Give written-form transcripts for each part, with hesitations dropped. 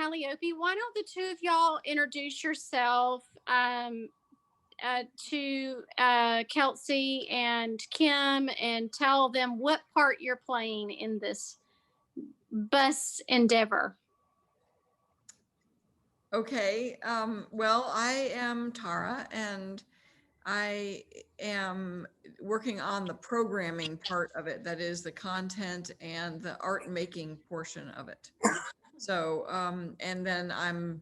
Calliope, why don't the two of y'all introduce yourself to Kelsey and Kim and tell them what part you're playing in this bus endeavor. Okay. Well, I am Tara, and I am working on the programming part of it. That is the content and the art making portion of it. So, and then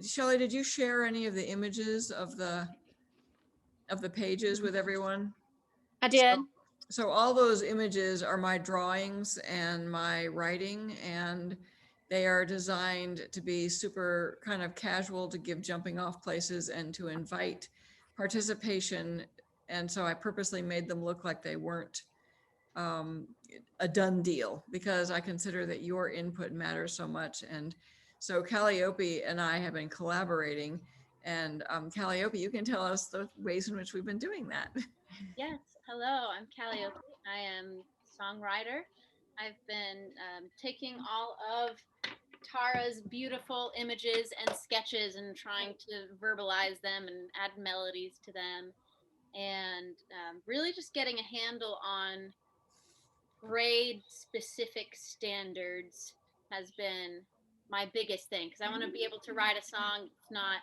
Shelley, did you share any of the images of the pages with everyone? I did. So all those images are my drawings and my writing, and they are designed to be super kind of casual, to give jumping off places and to invite participation. And so I purposely made them look like they weren't a done deal, because I consider that your input matters so much. And so Calliope and I have been collaborating, and Calliope, you can tell us the ways in which we've been doing that. Yes, hello, I'm Calliope. I am a songwriter. I've been taking all of Tara's beautiful images and sketches and trying to verbalize them and add melodies to them, and really just getting a handle on grade specific standards has been my biggest thing, because I want to be able to write a song that's not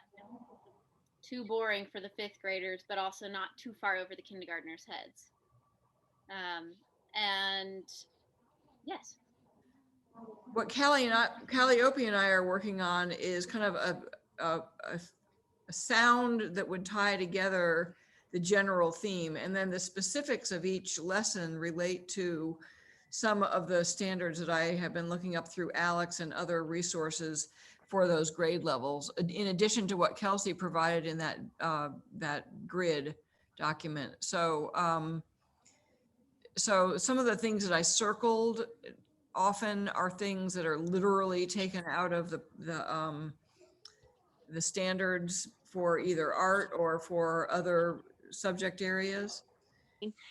too boring for the fifth graders, but also not too far over the kindergartners' heads. And yes. What Calliope and I are working on is kind of a sound that would tie together the general theme, and then the specifics of each lesson relate to some of the standards that I have been looking up through Alex and other resources for those grade levels, in addition to what Kelsey provided in that grid document. So so some of the things that I circled often are things that are literally taken out of the standards for either art or for other subject areas.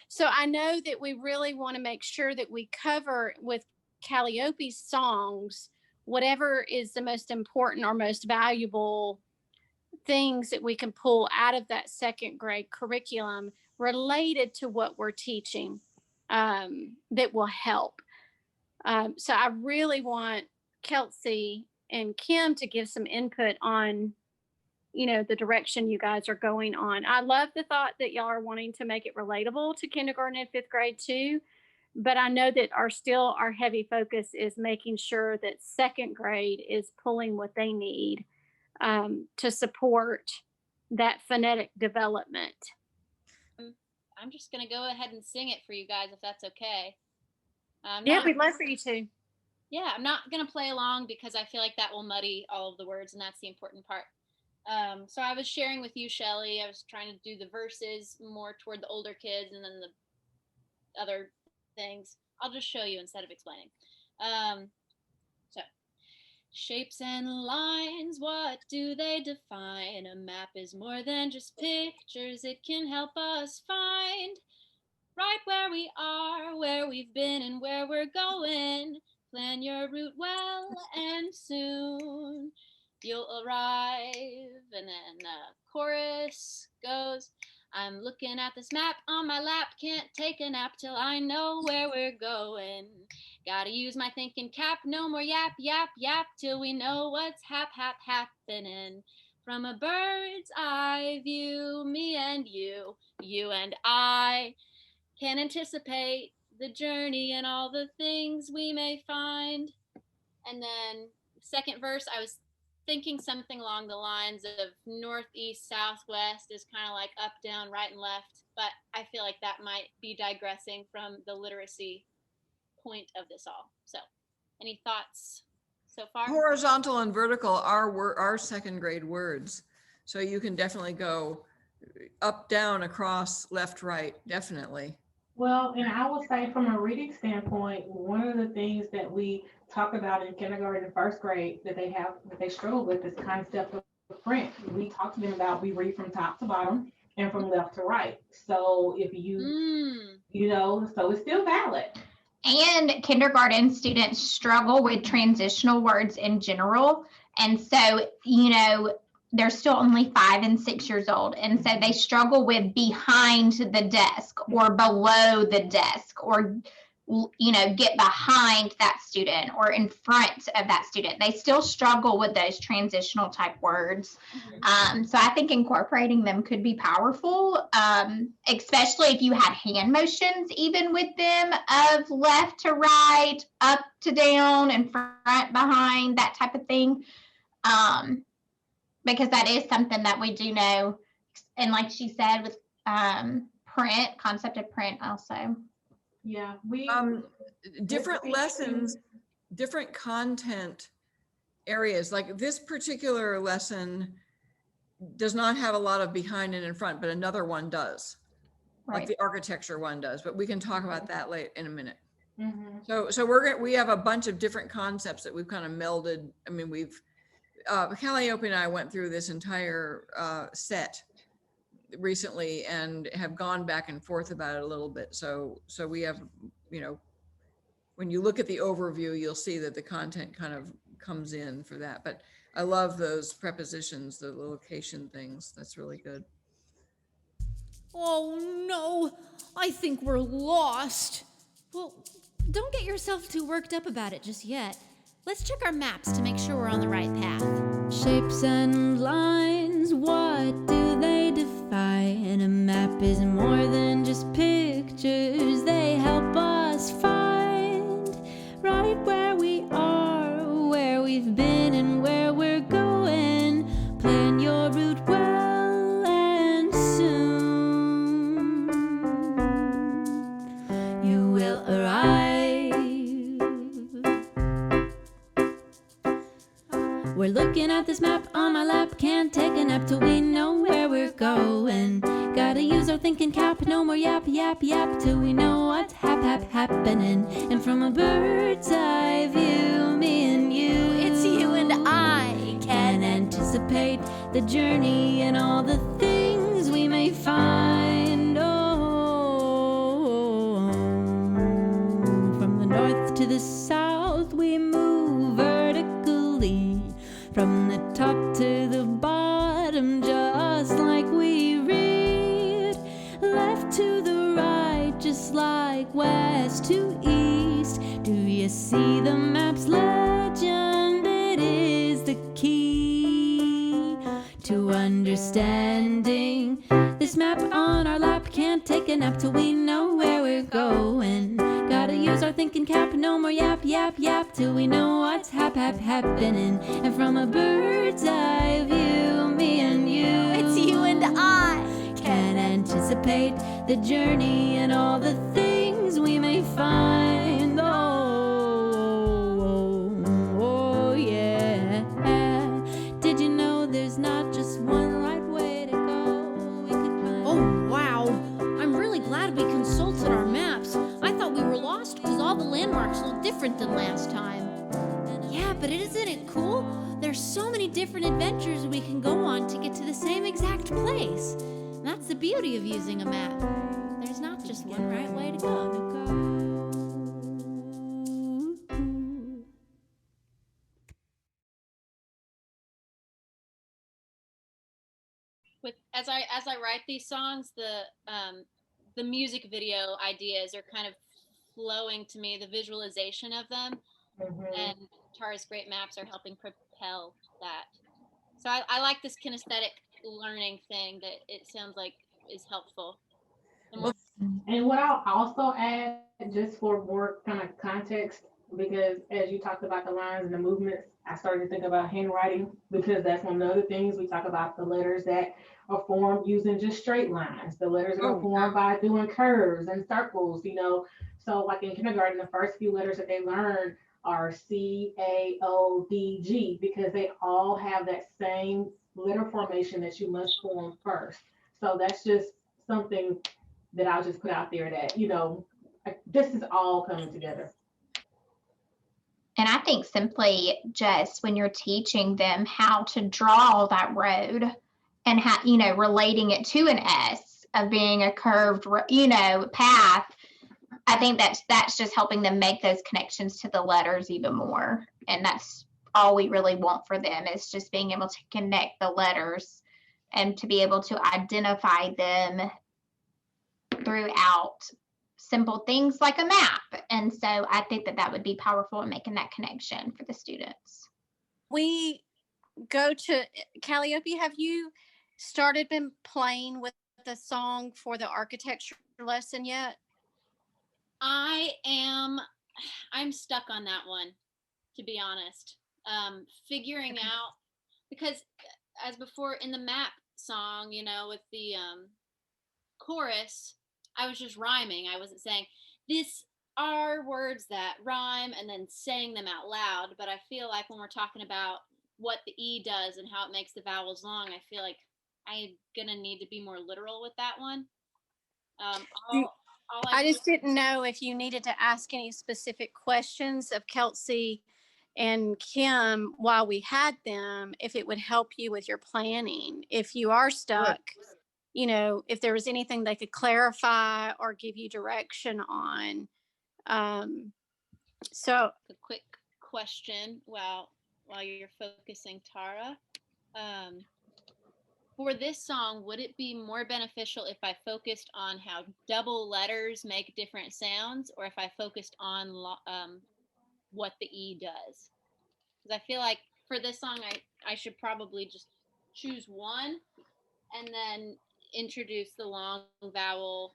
So I know that we really want to make sure that we cover with Calliope's songs whatever is the most important or most valuable things that we can pull out of that second grade curriculum related to what we're teaching, that will help. So I really want Kelsey and Kim to give some input on, the direction you guys are going on. I love the thought that y'all are wanting to make it relatable to kindergarten and fifth grade too. But I know that our heavy focus is making sure that second grade is pulling what they need to support that phonetic development. I'm just going to go ahead and sing it for you guys, if that's okay. We'd love for you to. Yeah, I'm not going to play along because I feel like that will muddy all of the words, and that's the important part. So I was sharing with you, Shelley, I was trying to do the verses more toward the older kids, and then the other things I'll just show you instead of explaining. So shapes and lines, what do they define? A map is more than just pictures, it can help us find right where we are, where we've been, and where we're going. Plan your route well, and soon you'll arrive. And then the chorus goes, I'm looking at this map on my lap, can't take a nap till I know where we're going. Gotta use my thinking cap, no more yap, yap, yap, till we know what's happening. From a bird's eye view, me and you and I can anticipate the journey and all the things we may find. And then second verse, I was thinking something along the lines of northeast, southwest is kind of like up, down, right, and left. But I feel like that might be digressing from the literacy point of this all. So any thoughts so far? Horizontal and vertical are second grade words. So you can definitely go up, down, across, left, right, definitely. Well, and I would say from a reading standpoint, one of the things that we talk about in kindergarten and first grade that they struggle with is concept of print. We talk to them about we read from top to bottom and from left to right. So if you, so it's still valid. And kindergarten students struggle with transitional words in general. And so, they're still only 5 and 6 years old. And so they struggle with behind the desk or below the desk or, get behind that student or in front of that student. They still struggle with those transitional type words. So I think incorporating them could be powerful, especially if you had hand motions even with them of left to right, up to down, and front, behind, that type of thing. Because that is something that we do know. And like she said, with concept of print also. Yeah, different lessons, different content areas. Like this particular lesson does not have a lot of behind and in front, but another one does. Right. Like the architecture one does, but we can talk about that late in a minute. Mm-hmm. So we have a bunch of different concepts that we've kind of melded. I mean, Calliope and I went through this entire set recently and have gone back and forth about it a little bit. So we have, when you look at the overview, you'll see that the content kind of comes in for that. But I love those prepositions, the location things. That's really good. Oh no, I think we're lost. Well, don't get yourself too worked up about it just yet. Let's check our maps to make sure we're on the right path. Shapes and lines, what do they define? A map is more than just pictures. They help us find right where we are, where we've been, and where we're going. Plan your route well, and soon you will arrive. We're looking at this map on my lap. Can't take a nap till we know where we're going. Gotta use our thinking cap. No more yap, yap, yap till we know what's happening. And from a bird's eye view, me and you, it's you and I, can anticipate the journey and all the things we may find. Oh, from the north to the south we move vertically. From the top to the bottom, just like we read. Left to the right, just like west to east. Do you see the map's legend? It is the key to understanding. This map on our lap, can't take a nap till we know where we're going. Gotta use our thinking cap. No more yap, yap, yap till we know what's happening. And from a bird's eye view, me and you, it's you and I, can anticipate the journey and all the things we may find. Oh, yeah. Did you know there's not just one right way to go? We could find. Oh, wow. I'm really glad we consulted our maps. I thought we were lost because all the landmarks look different than last time. Yeah, but isn't it cool? There's so many different adventures we can go on to get to the same exact place. That's the beauty of using a map. There's not just one right way to go. As I write these songs, the music video ideas are kind of flowing to me, the visualization of them, and Tara's great maps are helping propel that. So I like this kinesthetic learning thing that it sounds like is helpful. And what I'll also add, just for more kind of context, because as you talked about the lines and the movements, I started to think about handwriting, because that's one of the other things we talk about, the letters that are formed using just straight lines. The letters are formed by doing curves and circles, So like in kindergarten, the first few letters that they learn are C, A, O, D, G, because they all have that same letter formation that you must form first. So that's just something that I'll just put out there that, this is all coming together. And I think simply just when you're teaching them how to draw that road and how, relating it to an S of being a curved, path, I think that's just helping them make those connections to the letters even more. And that's all we really want for them, is just being able to connect the letters and to be able to identify them throughout simple things like a map. And so I think that would be powerful in making that connection for the students. We go to Calliope. Have you been playing with the song for the architecture lesson yet? I'm stuck on that one, to be honest. Figuring out, because as before in the map song, with the chorus, I was just rhyming. I wasn't saying this are words that rhyme and then saying them out loud. But I feel like when we're talking about what the E does and how it makes the vowels long, I feel like I'm gonna need to be more literal with that one. I just didn't know if you needed to ask any specific questions of Kelsey and Kim while we had them, if it would help you with your planning. If you are stuck, if there was anything they could clarify or give you direction on. So a quick question while you're focusing, Tara. For this song, would it be more beneficial if I focused on how double letters make different sounds, or if I focused on what the E does? Because I feel like for this song, I should probably just choose one and then introduce the long vowel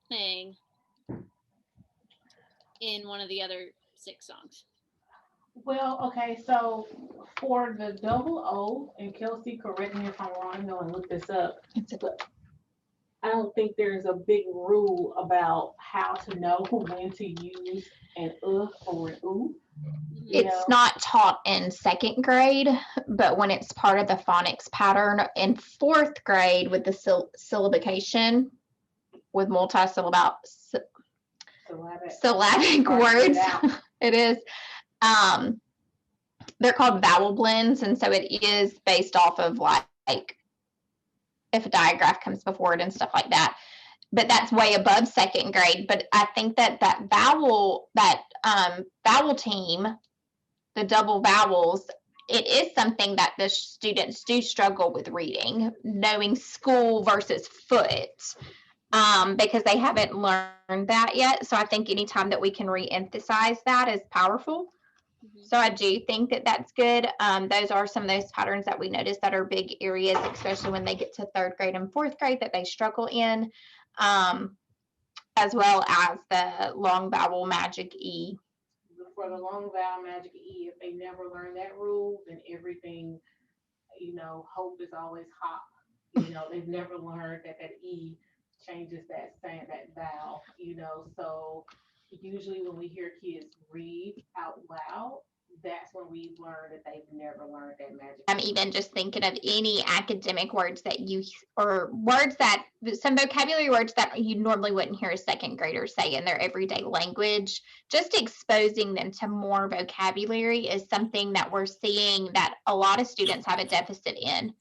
thing in one of the other 6 songs. Well, okay, so for the double O, and Kelsey, correct me if I'm wrong, I'm going to look this up, but I don't think there's a big rule about how to know when to use an or an oo. It's not taught in 2nd grade, but when it's part of the phonics pattern in 4th grade with the syllabication, with multi-syllabic words, it is. They're called vowel blends, and so it is based off of like if a diagraph comes before it and stuff like that. But that's way above 2nd grade. But I think that vowel team, the double vowels, it is something that the students do struggle with reading, knowing school versus foot, because they haven't learned that yet. So I think anytime that we can re-emphasize that is powerful. So I do think that that's good. Those are some of those patterns that we notice that are big areas, especially when they get to 3rd grade and 4th grade, that they struggle in, as well as the long vowel magic E. For the long vowel magic E, if they never learn that rule, then everything, hope is always hop. They've never learned that E changes that vowel, so usually when we hear kids read out loud, that's when we learn that they've never learned that magic. I'm even just thinking of any academic words some vocabulary words that you normally wouldn't hear a 2nd grader say in their everyday language. Just exposing them to more vocabulary is something that we're seeing that a lot of students have a deficit in.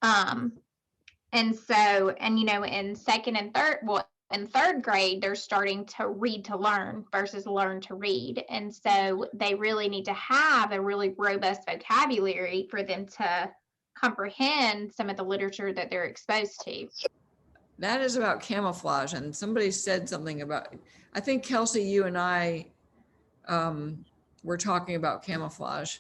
And so, in 2nd and 3rd, in 3rd grade, they're starting to read to learn versus learn to read. And so they really need to have a really robust vocabulary for them to comprehend some of the literature that they're exposed to. That is about camouflage. And somebody said something about, I think Kelsey, you and I were talking about camouflage.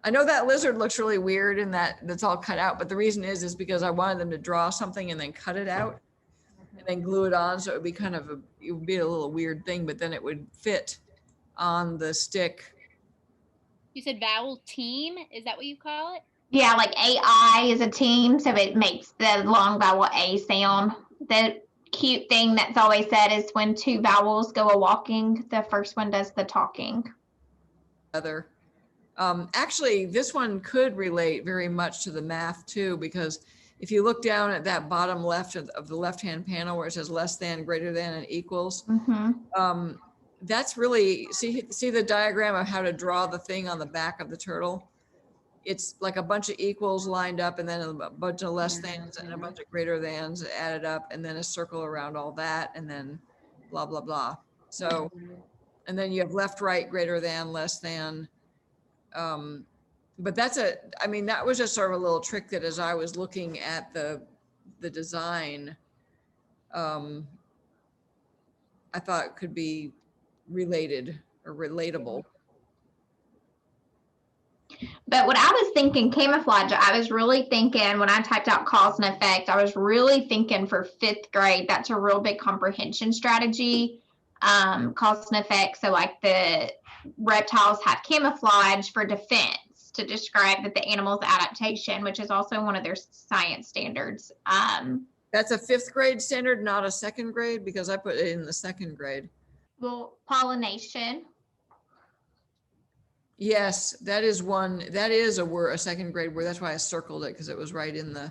I know that lizard looks really weird and that's all cut out, but the reason is because I wanted them to draw something and then cut it out and then glue it on. So it would be it would be a little weird thing, but then it would fit on the stick. You said vowel team? Is that what you call it? Yeah, like AI is a team, so it makes the long vowel A sound. The cute thing that's always said is when 2 vowels go a-walking, the first one does the talking. Actually, this one could relate very much to the math too, because if you look down at that bottom left of the left-hand panel where it says less than, greater than, and equals, that's really, see the diagram of how to draw the thing on the back of the turtle? It's like a bunch of equals lined up and then a bunch of less thans and a bunch of greater thans added up and then a circle around all that and then blah, blah, blah. So, and then you have left, right, greater than, less than. But I mean, that was just sort of a little trick that as I was looking at the design, I thought could be related or relatable. But what I was thinking, camouflage, I was really thinking when I typed out cause and effect, I was really thinking for 5th grade, that's a real big comprehension strategy. Cause and effect. So like the reptiles have camouflage for defense to describe that the animal's adaptation, which is also one of their science standards. That's a 5th grade standard, not a 2nd grade, because I put it in the 2nd grade. Well, pollination. Yes, that is one. That is a word, a 2nd grade word. That's why I circled it, because it was right in the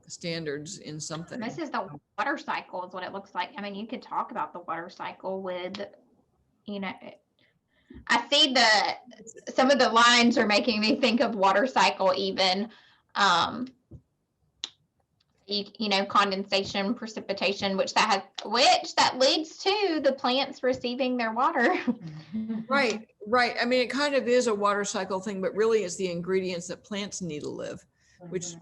standards in something. This is the water cycle is what it looks like. I mean, you could talk about the water cycle with, you know, I see some of the lines are making me think of water cycle even. You know, condensation, precipitation, which that leads to the plants receiving their water. Right. I mean, it kind of is a water cycle thing, but really it's the ingredients that plants need to live, which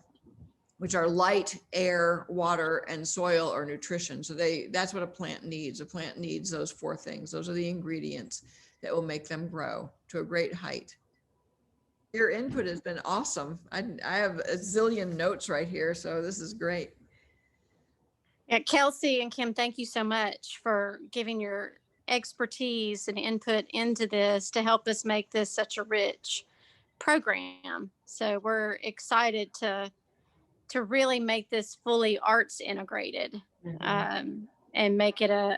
are light, air, water, and soil or nutrition. So that's what a plant needs. A plant needs those 4 things. Those are the ingredients that will make them grow to a great height. Your input has been awesome. I have a zillion notes right here, so this is great. Yeah, Kelsey and Kim, thank you so much for giving your expertise and input into this to help us make this such a rich program. So we're excited to really make this fully arts integrated, and make it a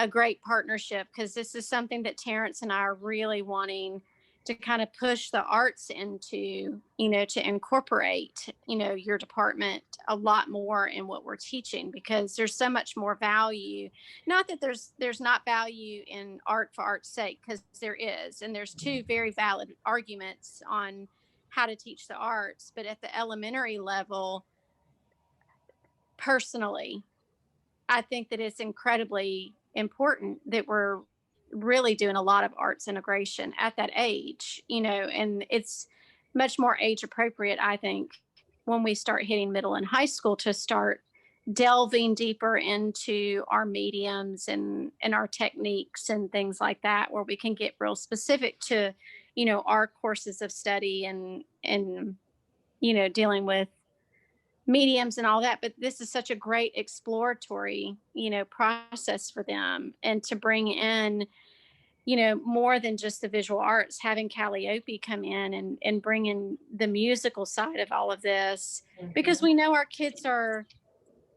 great partnership, because this is something that Terrence and I are really wanting to kind of push the arts into, to incorporate, your department a lot more in what we're teaching, because there's so much more value. Not that there's not value in art for art's sake, because there is, and there's 2 very valid arguments on how to teach the arts. But at the elementary level, personally, I think that it's incredibly important that we're really doing a lot of arts integration at that age, and it's much more age appropriate, I think, when we start hitting middle and high school, to start delving deeper into our mediums and our techniques and things like that, where we can get real specific to, our courses of study and dealing with mediums and all that. But this is such a great exploratory process for them, and to bring in more than just the visual arts, having Calliope come in and bring in the musical side of all of this, because we know our kids are,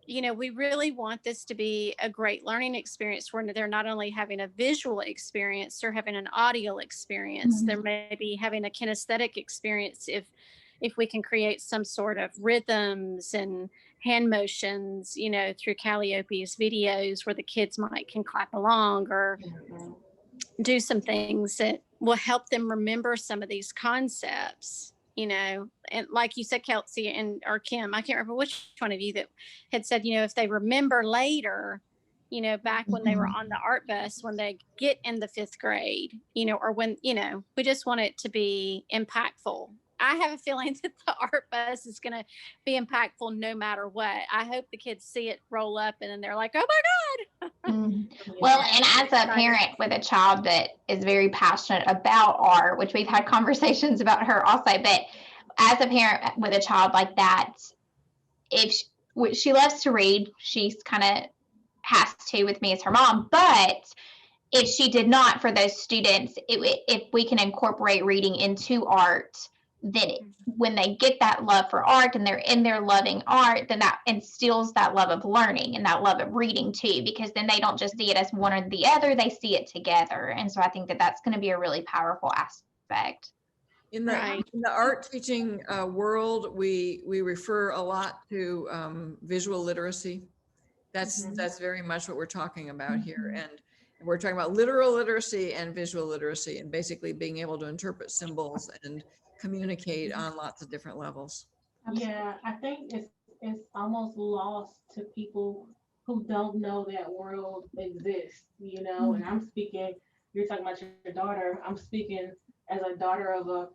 we really want this to be a great learning experience where they're not only having a visual experience, they're having an audio experience. They're maybe having a kinesthetic experience if we can create some sort of rhythms and hand motions, through Calliope's videos, where the kids can clap along or do some things that will help them remember some of these concepts, and like you said, Kelsey or Kim, I can't remember which one of you that had said, if they remember later, back when they were on the art bus, when they get in the 5th grade, or when, we just want it to be impactful. I have a feeling that the art bus is going to be impactful no matter what. I hope the kids see it roll up and then they're like, oh my God. Well, and as a parent with a child that is very passionate about art, which we've had conversations about her also, but as a parent with a child like that, if she loves to read, she's kind of has to with me as her mom, but if she did not, for those students, if we can incorporate reading into art, then when they get that love for art and they're in there loving art, then that instills that love of learning and that love of reading too, because then they don't just see it as one or the other, they see it together. And so I think that that's going to be a really powerful aspect. In the art teaching world, we refer a lot to visual literacy. That's very much what we're talking about here. And we're talking about literal literacy and visual literacy, and basically being able to interpret symbols and communicate on lots of different levels. Yeah, I think it's almost lost to people who don't know that world exists, you know. And I'm speaking, you're talking about your daughter, I'm speaking as a daughter of a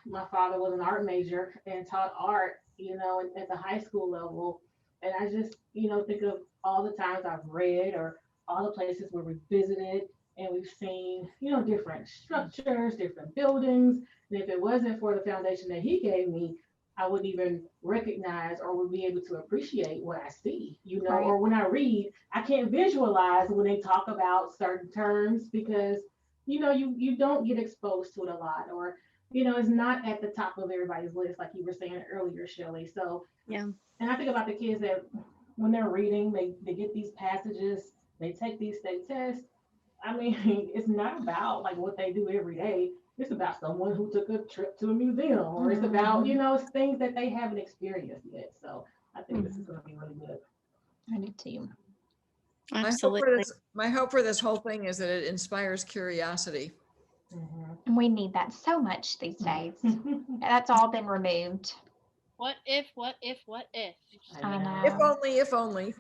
my father was an art major and taught art, you know, at the high school level. And I just, you know, think of all the times I've read or all the places where we've visited and we've seen, you know, different structures, different buildings. And if it wasn't for the foundation that he gave me, I wouldn't even recognize or would be able to appreciate what I see, you know, Right. or when I read, I can't visualize when they talk about certain terms because, you know, you don't get exposed to it a lot, or, you know, it's not at the top of everybody's list, like you were saying earlier, Shelley. So, Yeah. and I think about the kids that when they're reading, they get these passages, they take these state tests. I mean, it's not about like what they do every day. It's about someone who took a trip to a museum, or it's about, you know, it's things that they haven't experienced yet. So I think this is going to be really good. I do too. Absolutely. My hope for this whole thing is that it inspires curiosity. And we need that so much these days. That's all been removed. What if? What if? What if? I know. If only, if only.